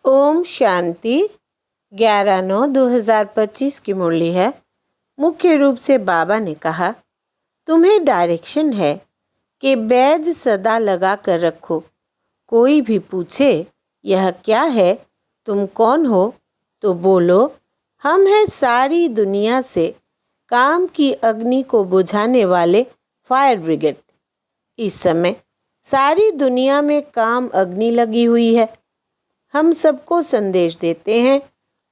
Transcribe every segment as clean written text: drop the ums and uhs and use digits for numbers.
ओम शांति। 11/9/2025 की मुरली है। मुख्य रूप से बाबा ने कहा, तुम्हें डायरेक्शन है कि बैज सदा लगा कर रखो। कोई भी पूछे यह क्या है, तुम कौन हो, तो बोलो हम हैं सारी दुनिया से काम की अग्नि को बुझाने वाले फायर ब्रिगेड। इस समय सारी दुनिया में काम अग्नि लगी हुई है। हम सबको संदेश देते हैं,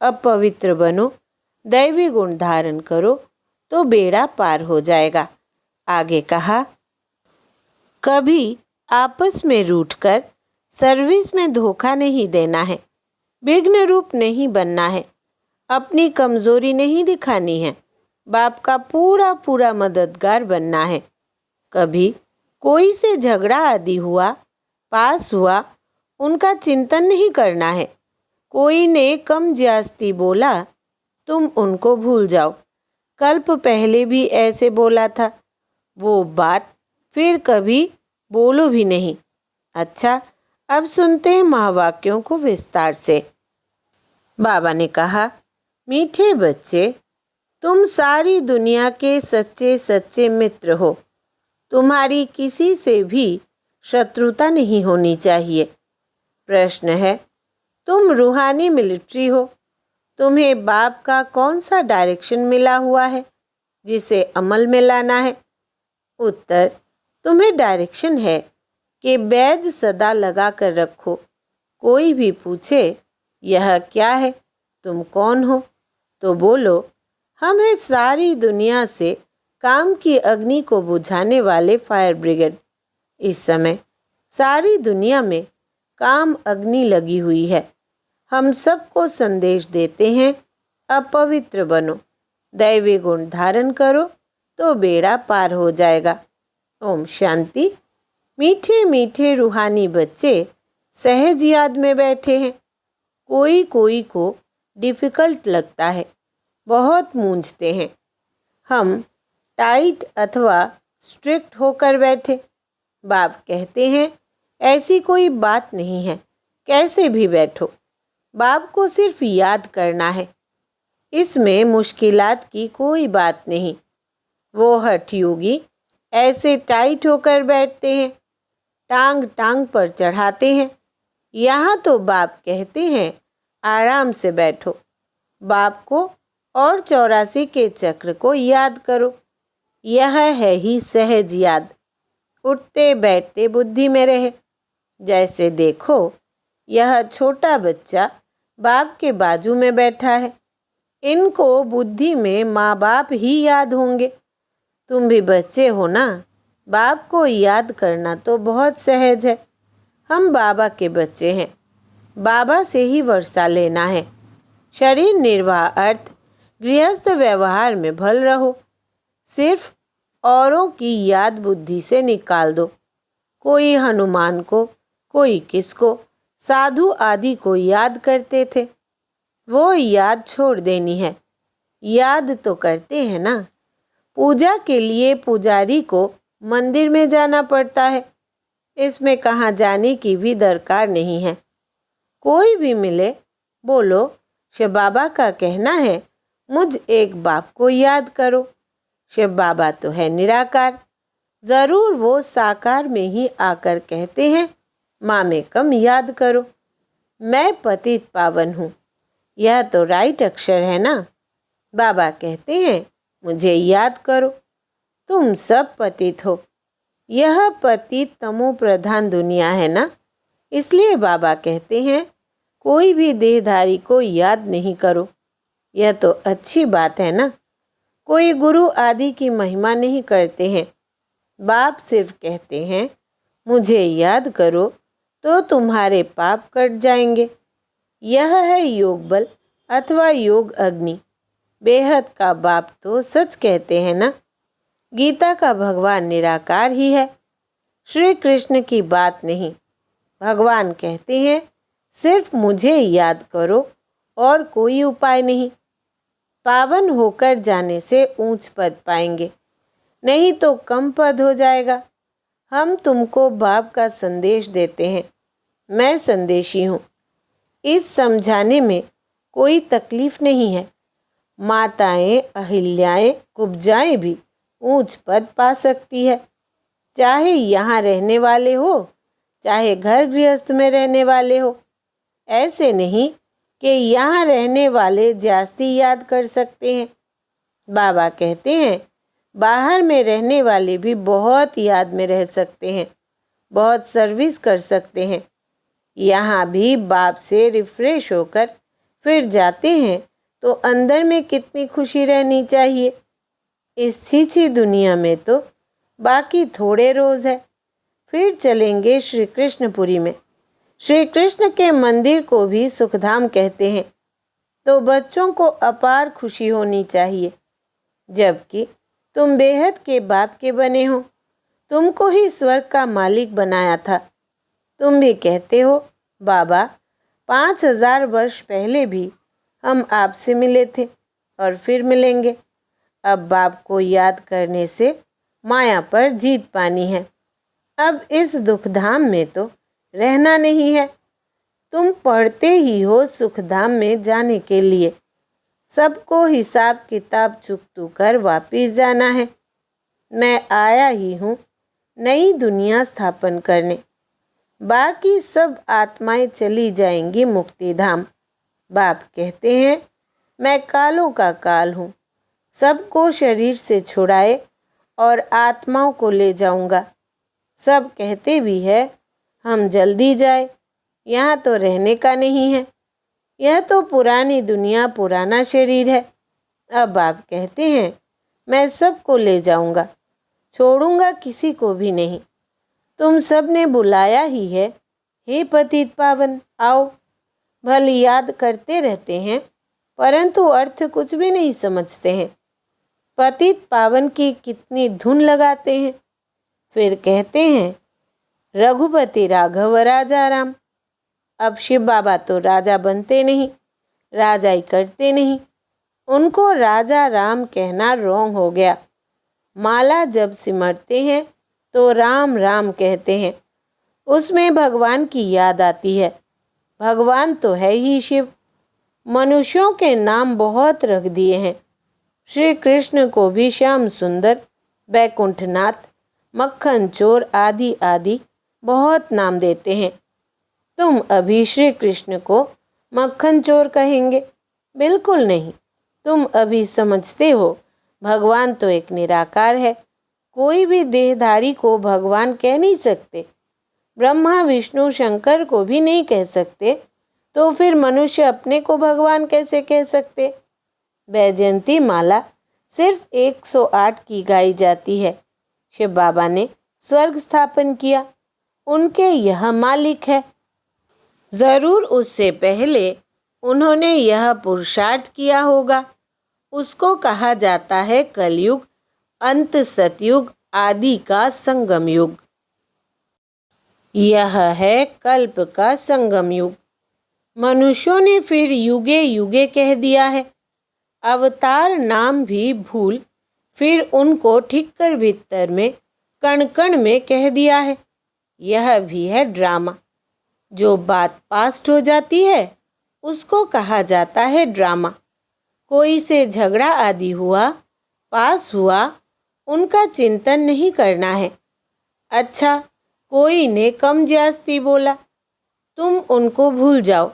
अपवित्र बनो, दैवी गुण धारण करो तो बेड़ा पार हो जाएगा। आगे कहा, कभी आपस में रूठकर सर्विस में धोखा नहीं देना है, विघ्न रूप नहीं बनना है, अपनी कमजोरी नहीं दिखानी है, बाप का पूरा पूरा मददगार बनना है। कभी कोई से झगड़ा आदि हुआ, पास हुआ, उनका चिंतन नहीं करना है। कोई ने कम ज्यास्ती बोला, तुम उनको भूल जाओ। कल्प पहले भी ऐसे बोला था, वो बात फिर कभी बोलो भी नहीं। अच्छा, अब सुनते हैं महावाक्यों को विस्तार से। बाबा ने कहा, मीठे बच्चे, तुम सारी दुनिया के सच्चे सच्चे मित्र हो। तुम्हारी किसी से भी शत्रुता नहीं होनी चाहिए। प्रश्न है, तुम रूहानी मिलिट्री हो, तुम्हें बाप का कौन सा डायरेक्शन मिला हुआ है जिसे अमल में लाना है? उत्तर, तुम्हें डायरेक्शन है कि बैज सदा लगा कर रखो। कोई भी पूछे यह क्या है, तुम कौन हो, तो बोलो हम हैं सारी दुनिया से काम की अग्नि को बुझाने वाले फायर ब्रिगेड। इस समय सारी दुनिया में काम अग्नि लगी हुई है। हम सबको संदेश देते हैं, अपवित्र बनो, दैवी गुण धारण करो तो बेड़ा पार हो जाएगा। ओम शांति। मीठे मीठे रूहानी बच्चे सहज याद में बैठे हैं। कोई कोई को डिफ़िकल्ट लगता है, बहुत मूंझते हैं। हम टाइट अथवा स्ट्रिक्ट होकर बैठे। बाप कहते हैं, ऐसी कोई बात नहीं है, कैसे भी बैठो, बाप को सिर्फ याद करना है। इसमें मुश्किलात की कोई बात नहीं। वो हठ योगी ऐसे टाइट होकर बैठते हैं, टांग टांग पर चढ़ाते हैं। यहाँ तो बाप कहते हैं, आराम से बैठो, बाप को और 84 के चक्र को याद करो। यह है ही सहज याद। उठते बैठते बुद्धि में रहे। जैसे देखो, यह छोटा बच्चा बाप के बाजू में बैठा है। इनको बुद्धि में माँ बाप ही याद होंगे। तुम भी बच्चे हो ना, बाप को याद करना तो बहुत सहज है। हम बाबा के बच्चे हैं, बाबा से ही वर्षा लेना है। शरीर निर्वाह अर्थ गृहस्थ व्यवहार में भल रहो। सिर्फ औरों की याद बुद्धि से निकाल दो। कोई हनुमान को, कोई किसको, साधु आदि को याद करते थे, वो याद छोड़ देनी है। याद तो करते हैं ना। पूजा के लिए पुजारी को मंदिर में जाना पड़ता है, इसमें कहाँ जाने की भी दरकार नहीं है। कोई भी मिले, बोलो शिव बाबा का कहना है, मुझ एक बाप को याद करो। शिव बाबा तो है निराकार, ज़रूर वो साकार में ही आकर कहते हैं, माँ में कम याद करो, मैं पतित पावन हूँ। यह तो राइट अक्षर है ना। बाबा कहते हैं, मुझे याद करो, तुम सब पतित हो। यह पतित तमो प्रधान दुनिया है ना, इसलिए बाबा कहते हैं, कोई भी देहधारी को याद नहीं करो। यह तो अच्छी बात है ना। कोई गुरु आदि की महिमा नहीं करते हैं। बाप सिर्फ कहते हैं, मुझे याद करो तो तुम्हारे पाप कट जाएंगे। यह है योग बल अथवा योग अग्नि। बेहद का बाप तो सच कहते हैं ना। गीता का भगवान निराकार ही है, श्री कृष्ण की बात नहीं। भगवान कहते हैं, सिर्फ मुझे याद करो और कोई उपाय नहीं। पावन होकर जाने से ऊंच पद पाएंगे, नहीं तो कम पद हो जाएगा। हम तुमको बाप का संदेश देते हैं, मैं संदेशी हूँ। इस समझाने में कोई तकलीफ नहीं है। माताएं, अहिल्याएं, कुब्जाएं भी ऊंच पद पा सकती है, चाहे यहाँ रहने वाले हो, चाहे घर गृहस्थ में रहने वाले हो। ऐसे नहीं कि यहाँ रहने वाले जास्ती याद कर सकते हैं। बाबा कहते हैं बाहर में रहने वाले भी बहुत याद में रह सकते हैं, बहुत सर्विस कर सकते हैं। यहाँ भी बाप से रिफ्रेश होकर फिर जाते हैं तो अंदर में कितनी खुशी रहनी चाहिए। इस छीछी दुनिया में तो बाकी थोड़े रोज़ है, फिर चलेंगे श्री कृष्णपुरी में। श्री कृष्ण के मंदिर को भी सुखधाम कहते हैं। तो बच्चों को अपार खुशी होनी चाहिए, जबकि तुम बेहद के बाप के बने हो। तुमको ही स्वर्ग का मालिक बनाया था। तुम भी कहते हो बाबा 5000 वर्ष पहले भी हम आपसे मिले थे और फिर मिलेंगे। अब बाप को याद करने से माया पर जीत पानी है। अब इस दुखधाम में तो रहना नहीं है। तुम पढ़ते ही हो सुखधाम में जाने के लिए। सबको हिसाब किताब चुकतू कर वापिस जाना है। मैं आया ही हूँ नई दुनिया स्थापन करने। बाकी सब आत्माएं चली जाएंगी मुक्ति धाम। बाप कहते हैं मैं कालों का काल हूँ, सबको शरीर से छुड़ाए और आत्माओं को ले जाऊंगा। सब कहते भी है हम जल्दी जाए, यहाँ तो रहने का नहीं है। यह तो पुरानी दुनिया, पुराना शरीर है। अब आप कहते हैं मैं सबको ले जाऊंगा, छोड़ूंगा किसी को भी नहीं। तुम सब ने बुलाया ही है, हे पतित पावन आओ। भले याद करते रहते हैं परंतु अर्थ कुछ भी नहीं समझते हैं। पतित पावन की कितनी धुन लगाते हैं, फिर कहते हैं रघुपति राघव राजा राम। अब शिव बाबा तो राजा बनते नहीं, राजा ही करते नहीं। उनको राजा राम कहना रॉन्ग हो गया। माला जब सिमरते हैं तो राम राम कहते हैं, उसमें भगवान की याद आती है। भगवान तो है ही शिव। मनुष्यों के नाम बहुत रख दिए हैं। श्री कृष्ण को भी श्याम सुंदर, बैकुंठनाथ, मक्खन चोर आदि आदि बहुत नाम देते हैं। तुम अभी श्री कृष्ण को मक्खन चोर कहेंगे? बिल्कुल नहीं। तुम अभी समझते हो भगवान तो एक निराकार है। कोई भी देहधारी को भगवान कह नहीं सकते। ब्रह्मा विष्णु शंकर को भी नहीं कह सकते, तो फिर मनुष्य अपने को भगवान कैसे कह सकते? वैजयंती माला सिर्फ 108 की गाई जाती है। शिव बाबा ने स्वर्ग स्थापन किया, उनके यह मालिक है। ज़रूर उससे पहले उन्होंने यह पुरुषार्थ किया होगा। उसको कहा जाता है कलयुग, अंत सतयुग, आदि का संगम युग। यह है कल्प का संगम युग। मनुष्यों ने फिर युगे युगे कह दिया है। अवतार नाम भी भूल फिर उनको ठीक कर भीतर में कण कण में कह दिया है। यह भी है ड्रामा। जो बात पास्ट हो जाती है उसको कहा जाता है ड्रामा। कोई से झगड़ा आदि हुआ, पास हुआ, उनका चिंतन नहीं करना है। अच्छा, कोई ने कम ज्यास्ती बोला, तुम उनको भूल जाओ।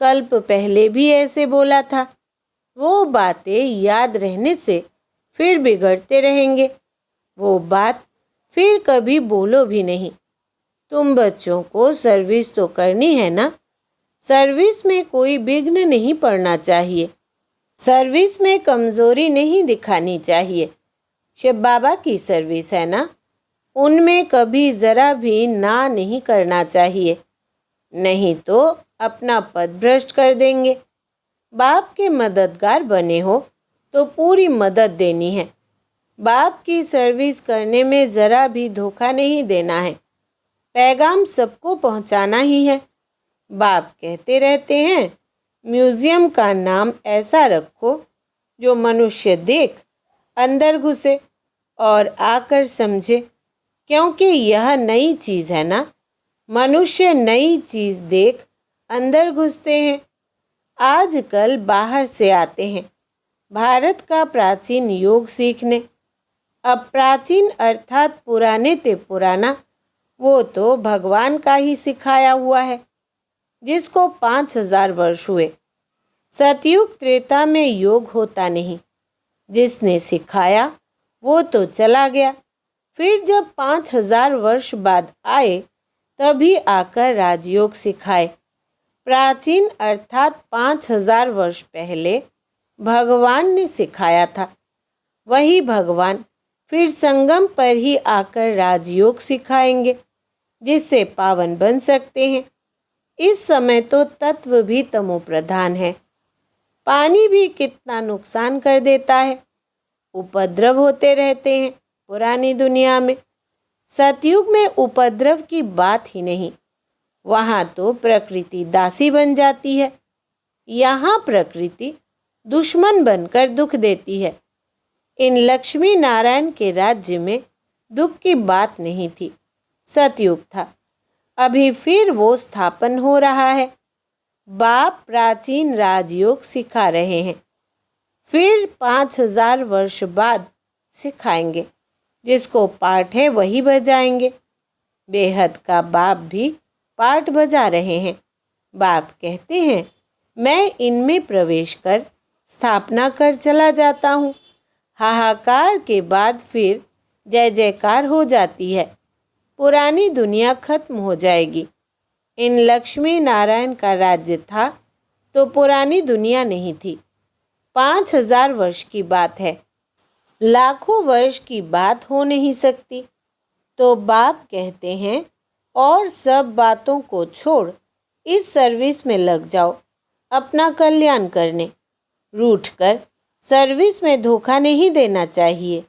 कल्प पहले भी ऐसे बोला था। वो बातें याद रहने से फिर बिगड़ते रहेंगे। वो बात फिर कभी बोलो भी नहीं। तुम बच्चों को सर्विस तो करनी है ना। सर्विस में कोई विघ्न नहीं पड़ना चाहिए। सर्विस में कमज़ोरी नहीं दिखानी चाहिए। शिव बाबा की सर्विस है ना, उनमें कभी ज़रा भी ना नहीं करना चाहिए, नहीं तो अपना पद भ्रष्ट कर देंगे। बाप के मददगार बने हो तो पूरी मदद देनी है। बाप की सर्विस करने में ज़रा भी धोखा नहीं देना है। पैगाम सबको पहुंचाना ही है। बाप कहते रहते हैं म्यूज़ियम का नाम ऐसा रखो जो मनुष्य देख अंदर घुसे और आकर समझे, क्योंकि यह नई चीज़ है ना। मनुष्य नई चीज़ देख अंदर घुसते हैं, आजकल बाहर से आते हैं भारत का प्राचीन योग सीखने। अब प्राचीन अर्थात पुराने ते पुराना, वो तो भगवान का ही सिखाया हुआ है, जिसको 5000 वर्ष हुए। सतयुग त्रेता में योग होता नहीं, जिसने सिखाया वो तो चला गया। फिर जब 5000 वर्ष बाद आए तभी आकर राजयोग सिखाए। प्राचीन अर्थात 5000 वर्ष पहले भगवान ने सिखाया था, वही भगवान फिर संगम पर ही आकर राजयोग सिखाएंगे, जिससे पावन बन सकते हैं। इस समय तो तत्व भी तमो प्रधान है। पानी भी कितना नुकसान कर देता है, उपद्रव होते रहते हैं पुरानी दुनिया में। सतयुग में उपद्रव की बात ही नहीं, वहाँ तो प्रकृति दासी बन जाती है। यहाँ प्रकृति दुश्मन बनकर दुख देती है। इन लक्ष्मी नारायण के राज्य में दुख की बात नहीं थी, सतयुग था। अभी फिर वो स्थापन हो रहा है। बाप प्राचीन राजयोग सिखा रहे हैं, फिर 5000 वर्ष बाद सिखाएंगे। जिसको पाठ है वही बजाएंगे। बेहद का बाप भी पाठ बजा रहे हैं। बाप कहते हैं, मैं इनमें प्रवेश कर स्थापना कर चला जाता हूँ। हाहाकार के बाद फिर जय जयकार हो जाती है। पुरानी दुनिया खत्म हो जाएगी। इन लक्ष्मी नारायण का राज्य था तो पुरानी दुनिया नहीं थी। 5000 वर्ष की बात है, लाखों वर्ष की बात हो नहीं सकती। तो बाप कहते हैं, और सब बातों को छोड़ इस सर्विस में लग जाओ, अपना कल्याण करने। रूठकर सर्विस में धोखा नहीं देना चाहिए।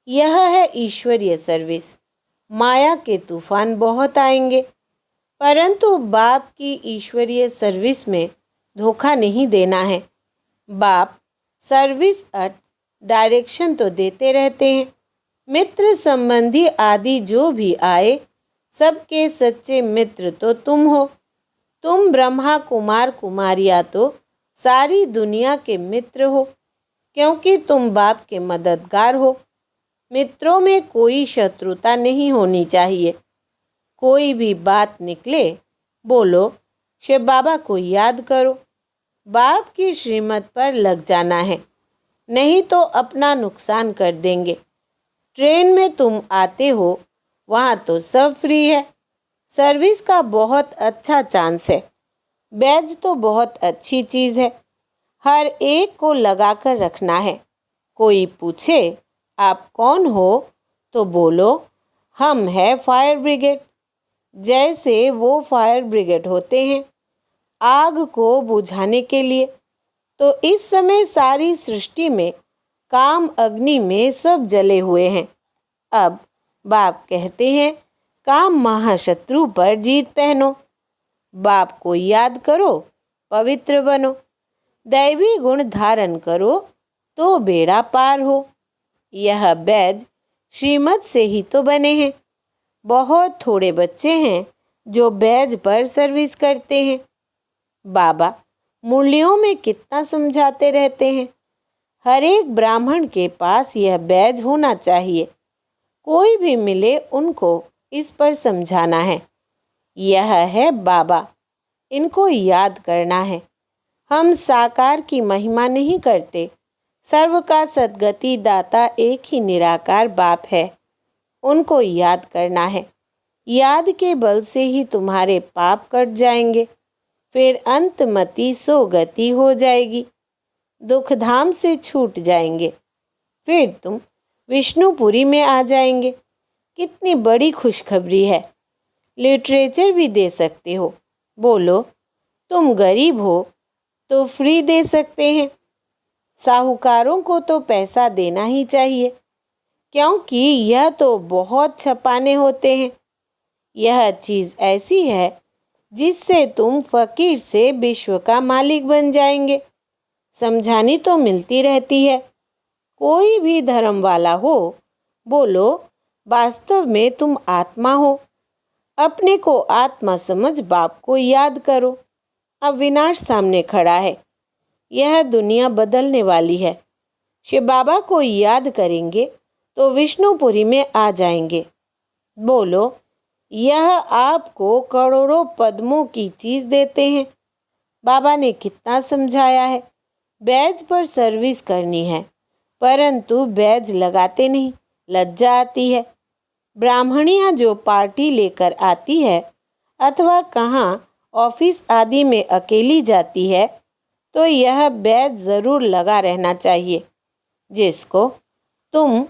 यह है ईश्वरीय सर्विस। माया के तूफान बहुत आएंगे, परंतु बाप की ईश्वरीय सर्विस में धोखा नहीं देना है। बाप सर्विस अर्थ डायरेक्शन तो देते रहते हैं। मित्र संबंधी आदि जो भी आए, सबके सच्चे मित्र तो तुम हो। तुम ब्रह्मा कुमार कुमारियाँ तो सारी दुनिया के मित्र हो, क्योंकि तुम बाप के मददगार हो। मित्रों में कोई शत्रुता नहीं होनी चाहिए। कोई भी बात निकले, बोलो शिव बाबा को याद करो। बाप की श्रीमत पर लग जाना है, नहीं तो अपना नुकसान कर देंगे। ट्रेन में तुम आते हो, वहाँ तो सब फ्री है। सर्विस का बहुत अच्छा चांस है। बैज तो बहुत अच्छी चीज़ है, हर एक को लगा कर रखना है। कोई पूछे आप कौन हो, तो बोलो हम है फायर ब्रिगेड। जैसे वो फायर ब्रिगेड होते हैं आग को बुझाने के लिए, तो इस समय सारी सृष्टि में काम अग्नि में सब जले हुए हैं। अब बाप कहते हैं, काम महाशत्रु पर जीत पहनो। बाप को याद करो, पवित्र बनो, दैवी गुण धारण करो तो बेड़ा पार हो। यह बैज श्रीमत से ही तो बने हैं। बहुत थोड़े बच्चे हैं जो बैज पर सर्विस करते हैं। बाबा मुरलियों में कितना समझाते रहते हैं। हर एक ब्राह्मण के पास यह बैज होना चाहिए। कोई भी मिले उनको इस पर समझाना है। यह है बाबा, इनको याद करना है। हम साकार की महिमा नहीं करते। सर्व का सद्गति दाता एक ही निराकार बाप है, उनको याद करना है। याद के बल से ही तुम्हारे पाप कट जाएंगे, फिर अंतमति सोगति हो जाएगी। दुखधाम से छूट जाएंगे, फिर तुम विष्णुपुरी में आ जाएंगे। कितनी बड़ी खुशखबरी है। लिटरेचर भी दे सकते हो। बोलो तुम गरीब हो तो फ्री दे सकते हैं। साहूकारों को तो पैसा देना ही चाहिए, क्योंकि यह तो बहुत छपाने होते हैं। यह चीज़ ऐसी है जिससे तुम फकीर से विश्व का मालिक बन जाएंगे। समझानी तो मिलती रहती है। कोई भी धर्म वाला हो, बोलो वास्तव में तुम आत्मा हो। अपने को आत्मा समझ बाप को याद करो। अब विनाश सामने खड़ा है। यह दुनिया बदलने वाली है। शिव बाबा को याद करेंगे तो विष्णुपुरी में आ जाएंगे। बोलो, यह आपको करोड़ों पद्मों की चीज़ देते हैं। बाबा ने कितना समझाया है, बैज पर सर्विस करनी है, परंतु बैज लगाते नहीं, लज्जा आती है। ब्राह्मणियाँ जो पार्टी लेकर आती है अथवा कहाँ ऑफिस आदि में अकेली जाती है तो यह बैज ज़रूर लगा रहना चाहिए। जिसको तुम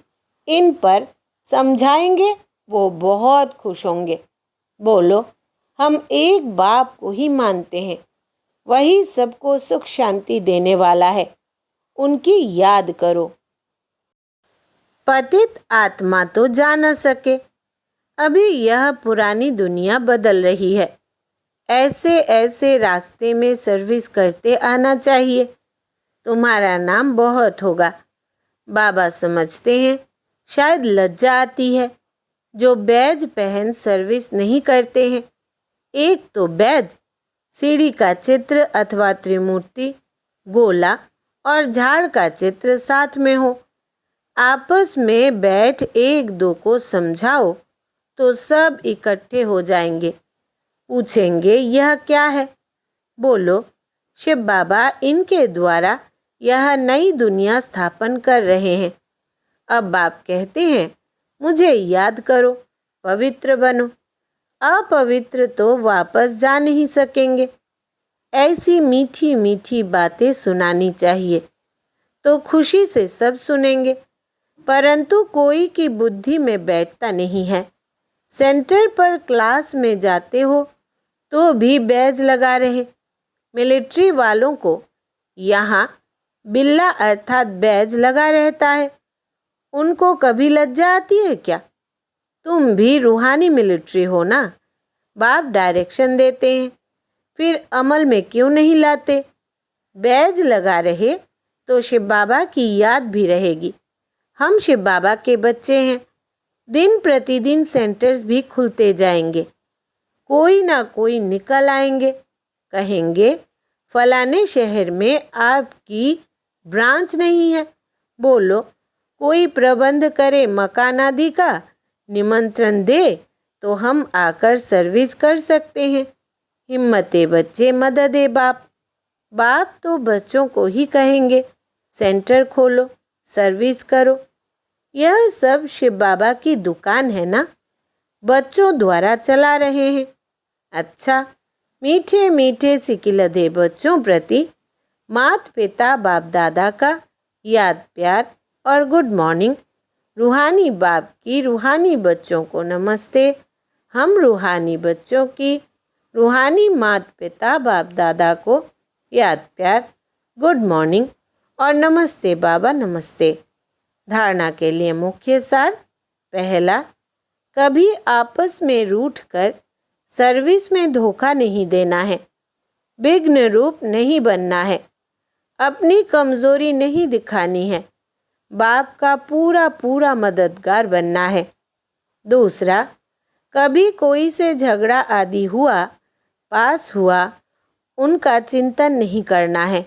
इन पर समझाएंगे वो बहुत खुश होंगे। बोलो, हम एक बाप को ही मानते हैं, वही सबको सुख शांति देने वाला है, उनकी याद करो। पतित आत्मा तो जा न सके, अभी यह पुरानी दुनिया बदल रही है। ऐसे ऐसे रास्ते में सर्विस करते आना चाहिए, तुम्हारा नाम बहुत होगा। बाबा समझते हैं शायद लज्जा आती है जो बैज पहन सर्विस नहीं करते हैं। एक तो बैज, सीढ़ी का चित्र अथवा त्रिमूर्ति, गोला और झाड़ का चित्र साथ में हो। आपस में बैठ एक दो को समझाओ तो सब इकट्ठे हो जाएंगे। पूछेंगे यह क्या है? बोलो, शिव बाबा इनके द्वारा यह नई दुनिया स्थापन कर रहे हैं। अब बाप कहते हैं मुझे याद करो, पवित्र बनो। अपवित्र तो वापस जा नहीं सकेंगे। ऐसी मीठी मीठी बातें सुनानी चाहिए तो खुशी से सब सुनेंगे, परंतु कोई की बुद्धि में बैठता नहीं है। सेंटर पर क्लास में जाते हो तो भी बैज लगा रहे। मिलिट्री वालों को यहाँ बिल्ला अर्थात बैज लगा रहता है। उनको कभी लज्जा आती है क्या? तुम भी रूहानी मिलिट्री हो ना। बाप डायरेक्शन देते हैं, फिर अमल में क्यों नहीं लाते? बैज लगा रहे तो शिव बाबा की याद भी रहेगी। हम शिव बाबा के बच्चे हैं। दिन प्रतिदिन सेंटर्स भी खुलते जाएंगे। कोई ना कोई निकल आएंगे, कहेंगे फलाने शहर में आपकी ब्रांच नहीं है। बोलो, कोई प्रबंध करे मकान आदि का, निमंत्रण दे तो हम आकर सर्विस कर सकते हैं। हिम्मते बच्चे मददे बाप। बाप तो बच्चों को ही कहेंगे सेंटर खोलो, सर्विस करो। यह सब शिव बाबा की दुकान है ना, बच्चों द्वारा चला रहे हैं। अच्छा, मीठे मीठे सिकिलधे बच्चों प्रति माता पिता बाप दादा का याद प्यार और गुड मॉर्निंग। रूहानी बाप की रूहानी बच्चों को नमस्ते। हम रूहानी बच्चों की रूहानी माता पिता बाप दादा को याद प्यार, गुड मॉर्निंग और नमस्ते बाबा नमस्ते। धारणा के लिए मुख्य सार। पहला, कभी आपस में रूठकर सर्विस में धोखा नहीं देना है। विघ्न रूप नहीं बनना है। अपनी कमजोरी नहीं दिखानी है। बाप का पूरा पूरा मददगार बनना है। दूसरा, कभी कोई से झगड़ा आदि हुआ, पास हुआ, उनका चिंतन नहीं करना है।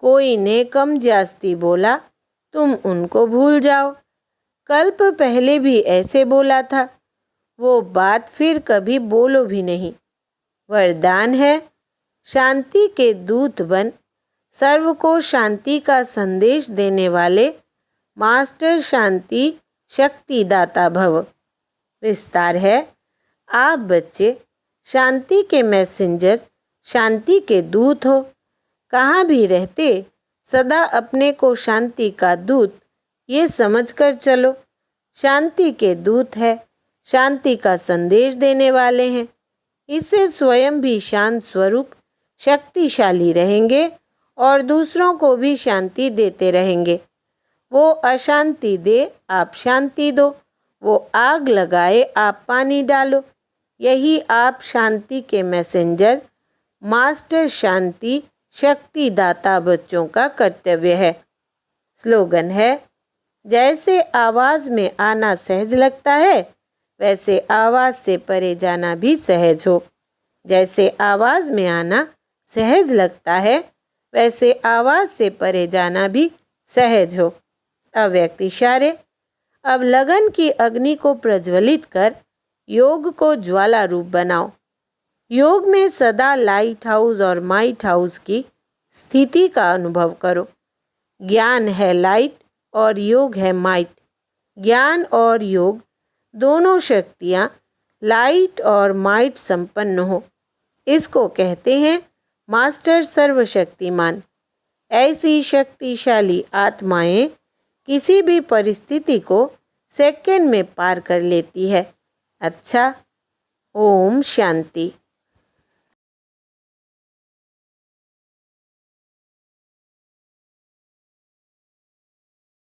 कोई ने कम ज्यास्ती बोला, तुम उनको भूल जाओ। कल्प पहले भी ऐसे बोला था, वो बात फिर कभी बोलो भी नहीं। वरदान है, शांति के दूत बन सर्व को शांति का संदेश देने वाले मास्टर शांति शक्ति दाता भव। विस्तार है, आप बच्चे शांति के मैसेंजर, शांति के दूत हो। कहाँ भी रहते सदा अपने को शांति का दूत ये समझकर चलो। शांति के दूत है, शांति का संदेश देने वाले हैं। इससे स्वयं भी शांत स्वरूप शक्तिशाली रहेंगे और दूसरों को भी शांति देते रहेंगे। वो अशांति दे, आप शांति दो। वो आग लगाए, आप पानी डालो। यही आप शांति के मैसेंजर, मास्टर शांति शक्ति दाता बच्चों का कर्तव्य है। स्लोगन है, जैसे आवाज़ में आना सहज लगता है, वैसे आवाज़ से परे जाना भी सहज हो। जैसे आवाज़ में आना सहज लगता है, वैसे आवाज़ से परे जाना भी सहज हो। अव्यक्त इशारे। अब लगन की अग्नि को प्रज्वलित कर योग को ज्वाला रूप बनाओ। योग में सदा लाइट हाउस और माइट हाउस की स्थिति का अनुभव करो। ज्ञान है लाइट और योग है माइट। ज्ञान और योग दोनों शक्तियाँ लाइट और माइट संपन्न हो, इसको कहते हैं मास्टर सर्वशक्तिमान। ऐसी शक्तिशाली आत्माएं किसी भी परिस्थिति को सेकंड में पार कर लेती है। अच्छा, ओम शांति।